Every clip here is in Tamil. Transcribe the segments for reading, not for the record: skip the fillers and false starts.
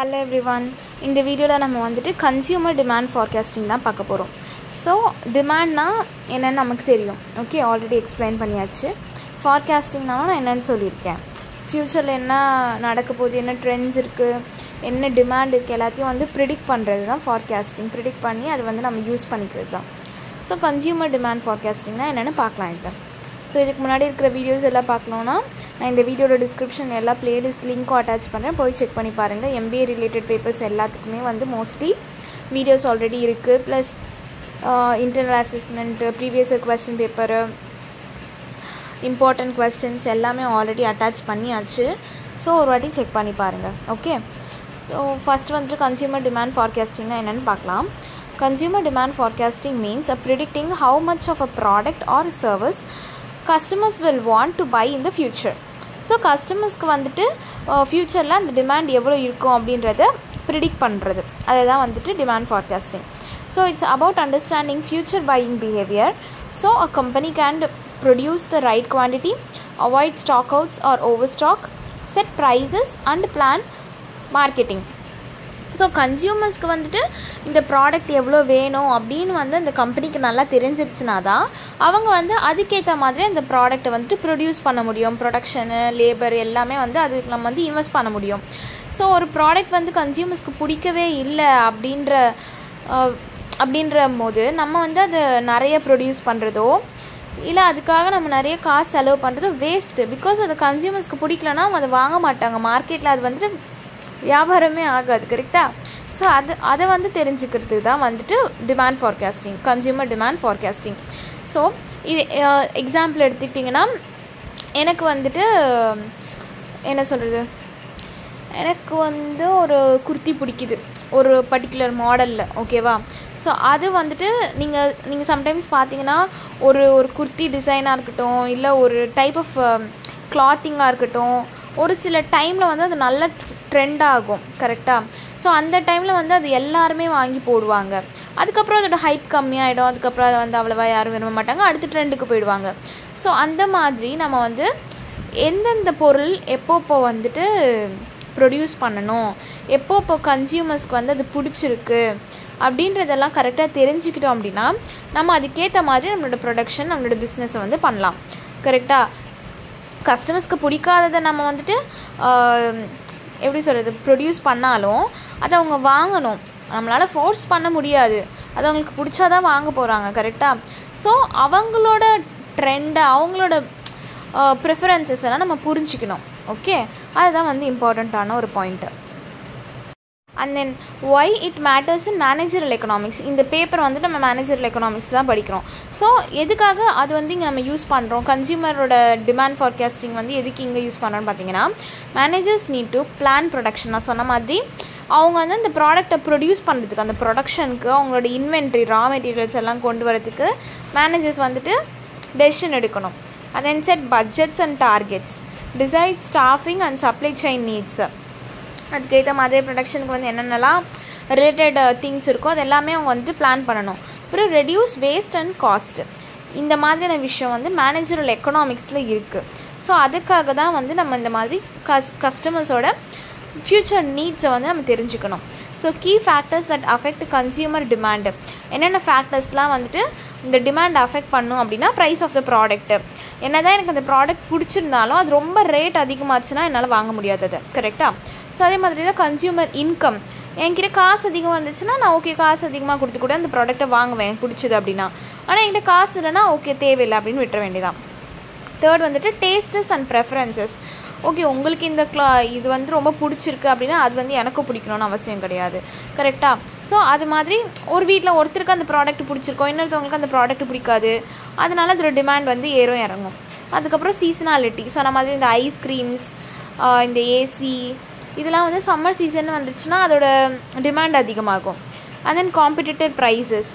Hello everyone. In the video நம்ம வந்துட்டு consumer demand forecasting தான் பார்க்க போறோம். So demand னா என்னன்னு நமக்கு தெரியும். ஓகே ஆல்ரெடி எக்ஸ்பிளைன் பண்ணியாச்சு. forecasting னா நான் என்னன்னு சொல்லியிருக்கேன். ஃபியூச்சர்ல என்ன நடக்க போகுது, என்ன ட்ரெண்ட்ஸ் இருக்கு, என்ன டிமாண்ட் இருக்கு எல்லாத்தையும் வந்து predict பண்றது தான் forecasting. predict பண்ணி அது வந்து நம்ம யூஸ் பண்ணிக்கிறது தான். So consumer demand forecasting னா என்னன்னு பார்க்கலாம் இப்போ. ஸோ இதுக்கு முன்னாடி இருக்கிற வீடியோஸ் எல்லாம் பார்க்கணுன்னா நான் இந்த வீடியோட டிஸ்கிரிப்ஷன் எல்லா பிளேலிஸ்ட் லிங்க்கும் அட்டாச் பண்ணுறேன், போய் செக் பண்ணி பாருங்கள். MBA ரிலேட்டட் பேப்பர்ஸ் எல்லாத்துக்குமே வந்து மோஸ்ட்லி வீடியோஸ் ஆல்ரெடி இருக்குது. Plus internal assessment, previous question paper, important questions எல்லாமே ஆல்ரெடி அட்டாச் பண்ணியாச்சு. ஸோ ஒரு வாட்டி செக் பண்ணி பாருங்கள். ஓகே, ஸோ ஃபஸ்ட் வந்துட்டு கன்சியூமர் டிமாண்ட் ஃபார்காஸ்டிங்னா என்னென்னு பார்க்கலாம். Consumer demand forecasting means predicting how much of a product or service customers will want to buy in the future. So customers-க்கு வந்துட்டு ஃபியூச்சரில் அந்த டிமாண்ட் எவ்வளோ இருக்கும் அப்படின்றத ப்ரிடிக்ட் பண்ணுறது, அதுதான் வந்துட்டு demand forecasting. So it's about understanding future buying behavior. So a company can produce the right quantity, avoid stockouts or overstock, set prices and plan marketing. So கன்சியூமர்ஸ்க்கு வந்துட்டு இந்த ப்ராடக்ட் எவ்வளோ வேணும் அப்படின்னு வந்து அந்த கம்பெனிக்கு நல்லா தெரிஞ்சிருச்சுனா தான் அவங்க வந்து அதுக்கேற்ற மாதிரி அந்த ப்ராடக்ட்டை வந்துட்டு ப்ரொடியூஸ் பண்ண முடியும். ப்ரொடக்ஷனு, லேபர் எல்லாமே வந்து அதுக்கு நம்ம வந்து இன்வெஸ்ட் பண்ண முடியும். ஸோ ஒரு ப்ராடக்ட் வந்து கன்சியூமர்ஸ்க்கு பிடிக்கவே இல்லை அப்படின்ற போது நம்ம வந்து அதை நிறைய ப்ரொடியூஸ் பண்ணுறதோ இல்லை அதுக்காக நம்ம நிறைய காசு செலவு பண்ணுறதோ வேஸ்ட்டு. பிகாஸ் அது கன்சியூமர்ஸ்க்கு பிடிக்கலன்னா அவங்க அதை வாங்க மாட்டாங்க. மார்க்கெட்டில் அது வந்துட்டு வியாபாரமே ஆகாது. கரெக்டாக? ஸோ அதை வந்து தெரிஞ்சுக்கிறதுக்கு தான் வந்துட்டு demand forecasting, consumer demand forecasting. So இது எக்ஸாம்பிள் எடுத்துக்கிட்டிங்கன்னா எனக்கு வந்துட்டு என்ன சொல்கிறது, எனக்கு வந்து ஒரு குர்த்தி பிடிக்குது ஒரு பர்டிகுலர் மாடலில். ஓகேவா? ஸோ அது வந்துட்டு நீங்கள் சம்டைம்ஸ் பார்த்தீங்கன்னா ஒரு குர்த்தி டிசைனாக இருக்கட்டும், இல்லை ஒரு டைப் ஆஃப் கிளாத்திங்காக இருக்கட்டும், ஒரு சில டைமில் வந்து அது நல்ல ட்ரெண்ட் ஆகும். கரெக்டாக? ஸோ அந்த டைமில் வந்து அது எல்லாருமே வாங்கி போடுவாங்க. அதுக்கப்புறம் அதோட ஹைப் கம்மியாகிடும். அதுக்கப்புறம் அதை வந்து அவ்வளோவா யாரும் விரும்ப மாட்டாங்க, அடுத்த ட்ரெண்டுக்கு போயிடுவாங்க. ஸோ அந்த மாதிரி நம்ம வந்து எந்தெந்த பொருள் எப்போப்போ வந்துட்டு ப்ரொடியூஸ் பண்ணணும், எப்போப்போ கன்சியூமர்ஸ்க்கு வந்து அது பிடிச்சிருக்கு அப்படின்றதெல்லாம் கரெக்டாக தெரிஞ்சுக்கிட்டோம் அப்படின்னா நம்ம அதுக்கேற்ற மாதிரி நம்மளோட ப்ரொடக்ஷன், நம்மளோட பிஸ்னஸை வந்து பண்ணலாம். கரெக்டாக? கஸ்டமர்ஸ்க்கு பிடிக்காததை நம்ம வந்துட்டு எப்படி சொல்கிறது, ப்ரொடியூஸ் பண்ணாலும் அதை அவங்க வாங்கணும். நம்மளால் ஃபோர்ஸ் பண்ண முடியாது, அது அவங்களுக்கு பிடிச்சாதான் வாங்க போகிறாங்க. கரெக்டாக? ஸோ அவங்களோட ட்ரெண்டை, அவங்களோட ப்ரிஃபரன்சஸ் எல்லாம் நம்ம புரிஞ்சிக்கணும். ஓகே, அதுதான் வந்து இம்பார்ட்டண்ட்டான ஒரு point. And then why it matters in managerial economics. இந்த பேப்பர் வந்துட்டு நம்ம மேனேஜரல் எக்கனாமிக்ஸ் தான் படிக்கிறோம். ஸோ எதுக்காக அது வந்து இங்கே நம்ம யூஸ் பண்ணுறோம், கன்சியூமரோட டிமாண்ட் ஃபார்காஸ்டிங் வந்து எதுக்கு இங்கே யூஸ் பண்ணுறோன்னு பார்த்தீங்கன்னா, managers need to plan production. நான் சொன்ன மாதிரி அவங்க வந்து அந்த ப்ராடக்டை ப்ரொடியூஸ் பண்ணுறதுக்கு, அந்த ப்ரொடக்ஷனுக்கு அவங்களோட இன்வென்ட்ரி, ரா மெட்டீரியல்ஸ் எல்லாம் கொண்டு வரதுக்கு மேனேஜர்ஸ் வந்துட்டு டெசிஷன் எடுக்கணும். And then set budgets and targets, decide staffing and supply chain needs. அதுக்கேற்ற மாதிரி ப்ரொடக்ஷனுக்கு வந்து என்னென்னலாம் ரிலேட்டட் திங்ஸ் இருக்கோ அது எல்லாமே அவங்க வந்துட்டு பிளான் பண்ணணும். அப்புறம் ரெடியூஸ் வேஸ்ட் அண்ட் காஸ்ட். இந்த மாதிரியான விஷயம் வந்து மேனேஜரல் எக்கனாமிக்ஸில் இருக்குது. ஸோ அதுக்காக தான் வந்து நம்ம இந்த மாதிரி கஸ்டமர்ஸோட ஃப்யூச்சர் நீட்ஸை வந்து நம்ம தெரிஞ்சுக்கணும். So key factors that affect consumer demand. என்னென்ன ஃபேக்டர்ஸ்லாம் வந்துட்டு இந்த டிமாண்ட் அஃபெக்ட் பண்ணும் அப்படின்னா, ப்ரைஸ் ஆஃப் த ப்ராடக்ட்டு. என்ன தான் எனக்கு அந்த ப்ராடக்ட் பிடிச்சிருந்தாலும் அது ரொம்ப ரேட் அதிகமாச்சுன்னா என்னால் வாங்க முடியாது அது. கரெக்டாக? ஸோ அதே மாதிரி தான் கன்சியூமர் இன்கம். என்கிட்ட காசு அதிகமாக இருந்துச்சுன்னா நான் ஓகே காசு அதிகமாக கொடுத்து கூட அந்த ப்ராடக்ட்டை வாங்குவேன் எனக்கு பிடிச்சிது அப்படின்னா. ஆனால் என்கிட்ட காசு இல்லைனா ஓகே தேவையில்லை அப்படின்னு விட்டுற வேண்டியதான். தேர்ட் வந்துட்டு டேஸ்டஸ் அண்ட் ப்ரெஃபரன்சஸ். ஓகே உங்களுக்கு இந்த இது வந்து ரொம்ப பிடிச்சிருக்கு அப்படின்னா அது வந்து எனக்கும் பிடிக்கணும்னு அவசியம் கிடையாது. கரெக்டாக? ஸோ அது மாதிரி ஒரு வீட்டில் ஒருத்தருக்கு அந்த ப்ராடக்ட் பிடிச்சிருக்கோம், இன்னொருத்தவங்களுக்கு அந்த ப்ராடக்ட் பிடிக்காது, அதனால அதோட டிமாண்ட் வந்து ஏறும் இறங்கும். அதுக்கப்புறம் சீசனாலிட்டி. ஸோ அந்த மாதிரி இந்த ஐஸ்கிரீம்ஸ், இந்த ஏசி இதெல்லாம் வந்து சம்மர் சீசன் வந்துச்சுன்னா அதோட டிமாண்ட் அதிகமாகும். And then competitive prices.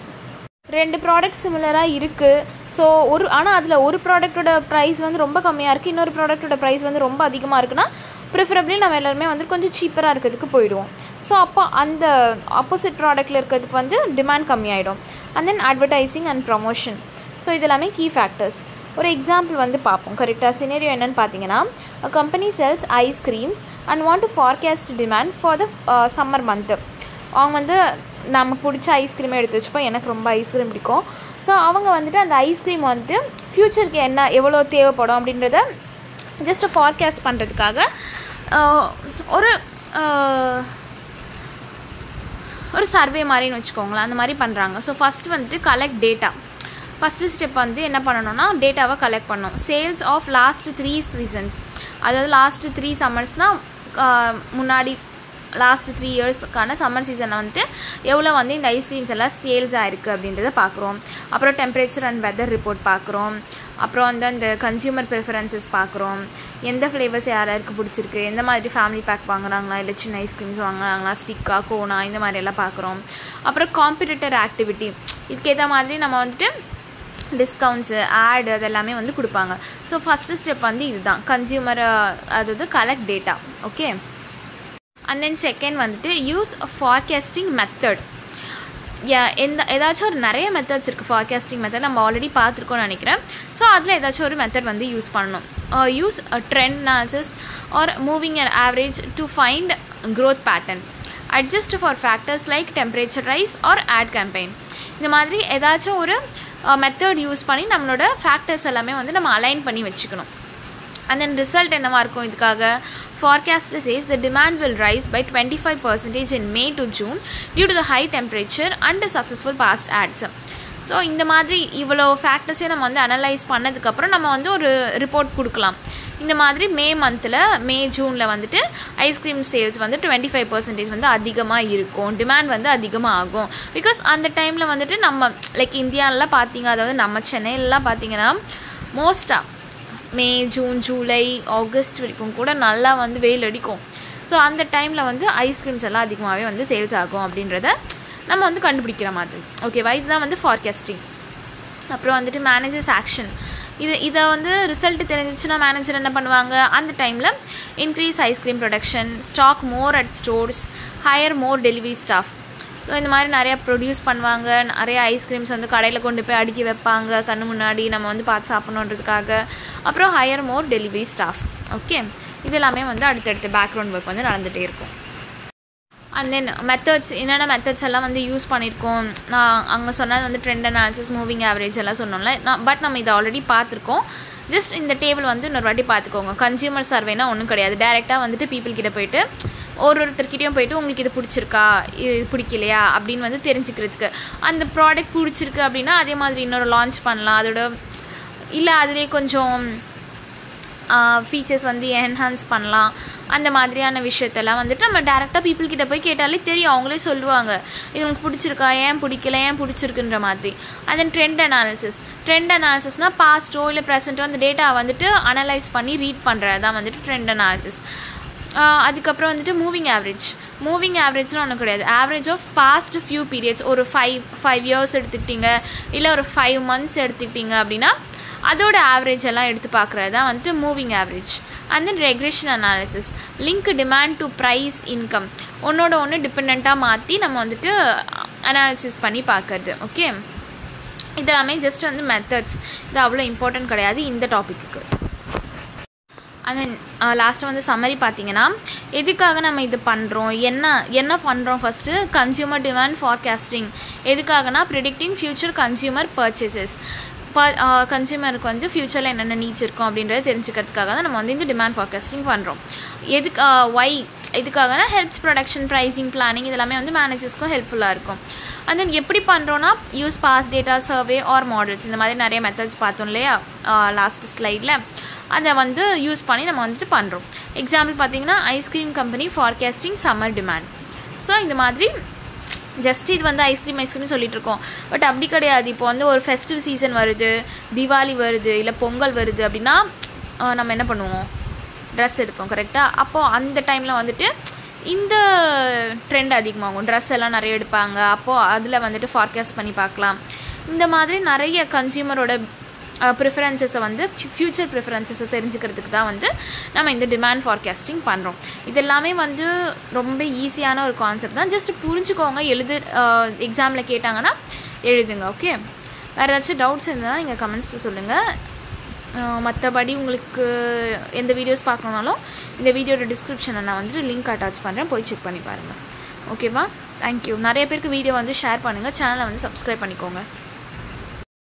ரெண்டு ப்ராடக்ட் சிமிலராக இருக்குது. ஸோ ஆனால் அதில் ஒரு ப்ராடக்ட்டோட ப்ரைஸ் வந்து ரொம்ப கம்மியாக இருக்குது, இன்னொரு ப்ராடக்ட்டோட ப்ரைஸ் வந்து ரொம்ப அதிகமாக இருக்குன்னா ப்ரிஃபரபிளி நம்ம எல்லாருமே வந்து கொஞ்சம் சீப்பராக இருக்கிறதுக்கு போயிடுவோம். ஸோ அப்போ அந்த ஆப்போசிட் ப்ராடக்ட்டில் இருக்கிறதுக்கு வந்து டிமாண்ட் கம்மியாயிடும். And then advertising and promotion. So இது எல்லாமே கீ ஃபேக்டர்ஸ். ஒரு எக்ஸாம்பிள் வந்து பார்ப்போம். கரெக்டாக சினேரியோ என்னென்னு பார்த்தீங்கன்னா, a company sells ice creams and want to forecast demand for the summer month. அவங்க வந்து நமக்கு பிடிச்ச ஐஸ்கிரீமை எடுத்து வச்சுப்போம். எனக்கு ரொம்ப ஐஸ்கிரீம் பிடிக்கும். ஸோ அவங்க வந்துட்டு அந்த ஐஸ்கிரீம் வந்துட்டு ஃப்யூச்சருக்கு எவ்வளோ தேவைப்படும் அப்படின்றத ஜஸ்ட்டு ஃபார்காஸ்ட் பண்ணுறதுக்காக ஒரு சர்வே மாதிரின்னு வச்சுக்கோங்களேன், அந்த மாதிரி பண்ணுறாங்க. ஸோ ஃபஸ்ட்டு வந்துட்டு கலெக்ட் டேட்டா. ஃபஸ்ட்டு ஸ்டெப் வந்து என்ன பண்ணணும்னா, டேட்டாவை கலெக்ட் பண்ணணும். சேல்ஸ் ஆஃப் லாஸ்ட் 3 சீசன்ஸ், அதாவது லாஸ்ட்டு 3 சம்மர்ஸ்னால் முன்னாடி லாஸ்ட் 3 இயர்ஸ்க்கான சம்மர் சீசனில் வந்துட்டு எவ்வளோ வந்து இந்த ஐஸ்கிரீம்ஸ் எல்லாம் சேல்ஸ் ஆகிருக்கு அப்படின்றத பார்க்குறோம். அப்புறம் டெம்பரேச்சர் அண்ட் வெதர் ரிப்போர்ட் பார்க்குறோம். அப்புறம் வந்து அந்த கன்சியூமர் ப்ரிஃபரன்சஸ் பார்க்குறோம். எந்த ஃப்ளேவர்ஸ் யாருக்கு பிடிச்சிருக்கு, எந்த மாதிரி ஃபேமிலி பேக் வாங்குறாங்களா, இல்லை சின்ன ஐஸ்கிரீம்ஸ் வாங்குறாங்களா, ஸ்டிக்கா கோனா, இந்த மாதிரியெல்லாம் பார்க்குறோம். அப்புறம் காம்படிட்டர் ஆக்டிவிட்டி, இதுக்கேற்ற மாதிரி நம்ம வந்துட்டு டிஸ்கவுண்ட்ஸு ஆட் அதெல்லாமே வந்து கொடுப்பாங்க. ஸோ ஃபஸ்ட்டு ஸ்டெப் வந்து இதுதான், கன்சியூமர் அதாவது collect data. Okay. And then second வந்துட்டு யூஸ் ஃபார்காஸ்டிங் மெத்தட். ஏதாச்சும் ஒரு நிறைய மெத்தட்ஸ் இருக்குது ஃபார்காஸ்டிங் மெத்தட், நம்ம ஆல்ரெடி பார்த்துருக்கோம்னு நினைக்கிறேன். ஸோ அதில் ஏதாச்சும் ஒரு மெத்தட் வந்து யூஸ் பண்ணணும். Use trend analysis or moving and average to find growth pattern. Adjust for factors like temperature rise or ad campaign. இந்த மாதிரி ஏதாச்சும் ஒரு மெத்தட் யூஸ் பண்ணி நம்மளோட ஃபேக்டர்ஸ் எல்லாமே வந்து நம்ம அலைன் பண்ணி வச்சுக்கணும். And then result என்னவா இருக்கும் இதுக்காக, forecaster says the demand will rise by 25% in May to June due to the high temperature and the successful past ads. So இந்த மாதிரி இவ்வளோ ஃபேக்டர்ஸையும் நம்ம வந்து அனலைஸ் பண்ணதுக்கப்புறம் நம்ம வந்து ஒரு ரிப்போர்ட் கொடுக்கலாம். இந்த மாதிரி மே ஜூனில் வந்துட்டு ஐஸ்கிரீம் சேல்ஸ் வந்து 25% வந்து அதிகமாக இருக்கும், டிமாண்ட் வந்து அதிகமாக ஆகும். பிகாஸ் அந்த டைமில் வந்துட்டு நம்ம லைக் இந்தியாவிலலாம் பார்த்தீங்க, அதாவது நம்ம சென்னையிலலாம் பார்த்தீங்கன்னா மோஸ்ட்டாக மே ஜூன் ஜூலை ஆகஸ்ட் வரைக்கும் கூட நல்லா வந்து வெயில் அடிக்கும். ஸோ அந்த டைமில் வந்து ஐஸ்கிரீம்ஸ் எல்லாம் அதிகமாகவே வந்து சேல்ஸ் ஆகும் அப்படின்றத நம்ம வந்து கண்டுபிடிக்கிற மாதிரி. ஓகேவா, இதுதான் வந்து ஃபார்காஸ்டிங். அப்புறம் வந்துட்டு மேனேஜர்ஸ் ஆக்ஷன். இதை வந்து ரிசல்ட் தெரிஞ்சிச்சுன்னா மேனேஜர் என்ன பண்ணுவாங்க, அந்த டைமில் increase ice cream production, stock more at stores, hire more delivery staff. So இந்த மாதிரி நிறையா ப்ரொடியூஸ் பண்ணுவாங்க. நிறைய ஐஸ்கிரீம்ஸ் வந்து கடையில் கொண்டு போய் அடுக்கி வைப்பாங்க, கண்ணு முன்னாடி நம்ம வந்து பார்த்து சாப்பிட்ணுன்றதுக்காக. அப்புறம் higher more delivery staff. Okay, இது எல்லாமே வந்து அடுத்தடுத்து பேக்ரவுண்ட் ஒர்க் வந்து நடந்துகிட்டே இருக்கும். அண்ட் தென் மெத்தட்ஸ், என்னென்ன மெத்தட்ஸ் எல்லாம் வந்து யூஸ் பண்ணியிருக்கோம். நான் அங்கே சொன்னது வந்து ட்ரெண்ட் அனாலிசிஸ், மூவிங் ஆவரேஜ் எல்லாம் சொன்னோம்ல. பட் நம்ம இதை ஆல்ரெடி பார்த்துருக்கோம். ஜஸ்ட் இந்த டேபிள் வந்து இன்னொரு வாட்டி பார்த்துக்கோங்க. கன்சியூமர் சர்வேனா ஒன்றும் கிடையாது, டேரெக்டாக வந்துட்டு பீப்புள் கிட்ட போயிட்டு ஒருத்தர்கிட்டையும் போயிட்டு உங்களுக்கு இது பிடிச்சிருக்கா, இது பிடிக்கலையா அப்படின்னு வந்து தெரிஞ்சுக்கிறதுக்கு. அந்த ப்ராடக்ட் பிடிச்சிருக்கு அப்படின்னா அதே மாதிரி இன்னொரு லான்ச் பண்ணலாம். அதோட இல்லை அதுலேயே கொஞ்சம் ஃபீச்சர்ஸ் வந்து என்ஹான்ஸ் பண்ணலாம். அந்த மாதிரியான விஷயத்தெல்லாம் வந்துட்டு நம்ம டேரெக்டாக பீப்புள் கிட்ட போய் கேட்டாலே தெரியும், அவங்களே சொல்லுவாங்க இது உங்களுக்கு பிடிச்சிருக்கா, ஏன் பிடிக்கல, ஏன் பிடிச்சிருக்குன்ற மாதிரி. அண்ட் தென் ட்ரெண்ட் அனாலிசிஸ்னால் பாஸ்ட்டோ இல்லை ப்ரெசென்ட்டோ அந்த டேட்டா வந்துட்டு அனலைஸ் பண்ணி ரீட் பண்ணுறது தான் வந்துட்டு ட்ரெண்ட் அனாலிசிஸ். அதுக்கப்புறம் வந்துட்டு மூவிங் ஆவரேஜ்னு ஒன்றும் கிடையாது. Average of past few periods, ஒரு 5 இயர்ஸ் எடுத்துக்கிட்டிங்க, இல்லை ஒரு 5 மந்த்ஸ் எடுத்துக்கிட்டிங்க அப்படின்னா அதோட ஆவரேஜ் எல்லாம் எடுத்து பார்க்குறது தான் வந்துட்டு moving average. And then regression analysis, link demand to price income, ஒன்றோட ஒன்று டிபெண்ட்டாக மாற்றி நம்ம வந்துட்டு அனாலிசிஸ் பண்ணி பார்க்குறது. ஓகே, இதெல்லாமே ஜஸ்ட் வந்து மெத்தட்ஸ், இது அவ்வளோ இம்பார்ட்டன்ட் கிடையாது இந்த டாப்பிக்கு. அண்ட் தென் லாஸ்ட்டாக வந்து சம்மரி பார்த்தீங்கன்னா, எதுக்காக நம்ம இது பண்ணுறோம், என்ன பண்ணுறோம். ஃபஸ்ட்டு கன்சியூமர் டிமாண்ட் ஃபார்காஸ்டிங் எதுக்காகனா, ப்ரிடிக்டிங் ஃபியூச்சர் கன்சியூமர் பர்ச்சேசஸ். கன்சியூமருக்கு வந்து ஃப்யூச்சரில் என்னென்ன நீட்ஸ் இருக்கும் அப்படின்றத தெரிஞ்சுக்கிறதுக்காக தான் நம்ம வந்து இந்த டிமாண்ட் ஃபார்காஸ்டிங் பண்ணுறோம். எதுக்காகனா ஹெல்ப்ஸ் ப்ரொடக்ஷன், ப்ரைஸிங், பிளானிங் இதெல்லாமே வந்து மேனேஜர்ஸ்க்கும் ஹெல்ப்ஃபுல்லாக இருக்கும். அண்ட் தென் எப்படி பண்ணுறோன்னா, use past data, survey or models, இந்த மாதிரி நிறைய மெத்தட்ஸ் பார்த்தோம் இல்லையா லாஸ்ட் ஸ்லைடில். அதை வந்து யூஸ் பண்ணி நம்ம வந்துட்டு பண்ணுறோம். எக்ஸாம்பிள் பார்த்தீங்கன்னா, ice cream company forecasting summer demand. So இந்த மாதிரி ஜஸ்ட் இது வந்து ஐஸ்கிரீம் சொல்லிட்டு இருக்கோம். பட் அப்படி கிடையாது. இப்போ வந்து ஒரு ஃபெஸ்டிவ் சீசன் வருது, தீபாவளி வருது, இல்லை பொங்கல் வருது அப்படின்னா நம்ம என்ன பண்ணுவோம், ட்ரெஸ் எடுப்போம் கரெக்டாக. அப்போது அந்த டைமில் வந்துட்டு இந்த ட்ரெண்ட் அதிகமாகும், ட்ரெஸ் எல்லாம் நிறைய எடுப்பாங்க. அப்போது அதில் வந்துட்டு ஃபார்காஸ்ட் பண்ணி பார்க்கலாம். இந்த மாதிரி நிறைய கன்சியூமரோட ப்ரிஃபரன்சஸை வந்து ஃப்யூச்சர் ப்ரிஃபரன்சஸை தெரிஞ்சுக்கிறதுக்கு தான் வந்து நம்ம இந்த டிமாண்ட் ஃபார்காஸ்டிங் பண்ணுறோம். இது எல்லாமே வந்து ரொம்ப ஈஸியான ஒரு கான்செப்ட் தான். ஜஸ்ட் புரிஞ்சுக்கோங்க, எக்ஸாமில் கேட்டாங்கன்னா எழுதுங்க. ஓகே, வேறு ஏதாச்சும் டவுட்ஸ் இருந்ததுன்னா நீங்கள் கமெண்ட்ஸில் சொல்லுங்கள். மற்றபடி உங்களுக்கு எந்த வீடியோஸ் பார்க்கணுனாலும் இந்த வீடியோட டிஸ்கிரிப்ஷனில் நான் வந்துட்டு லிங்க் அட்டாச் பண்ணுறேன், போய் செக் பண்ணி பாருங்கள். ஓகேவா? தேங்க்யூ. நிறைய பேருக்கு வீடியோ வந்து ஷேர் பண்ணுங்கள், சேனலை வந்து சப்ஸ்கிரைப் பண்ணிக்கோங்க.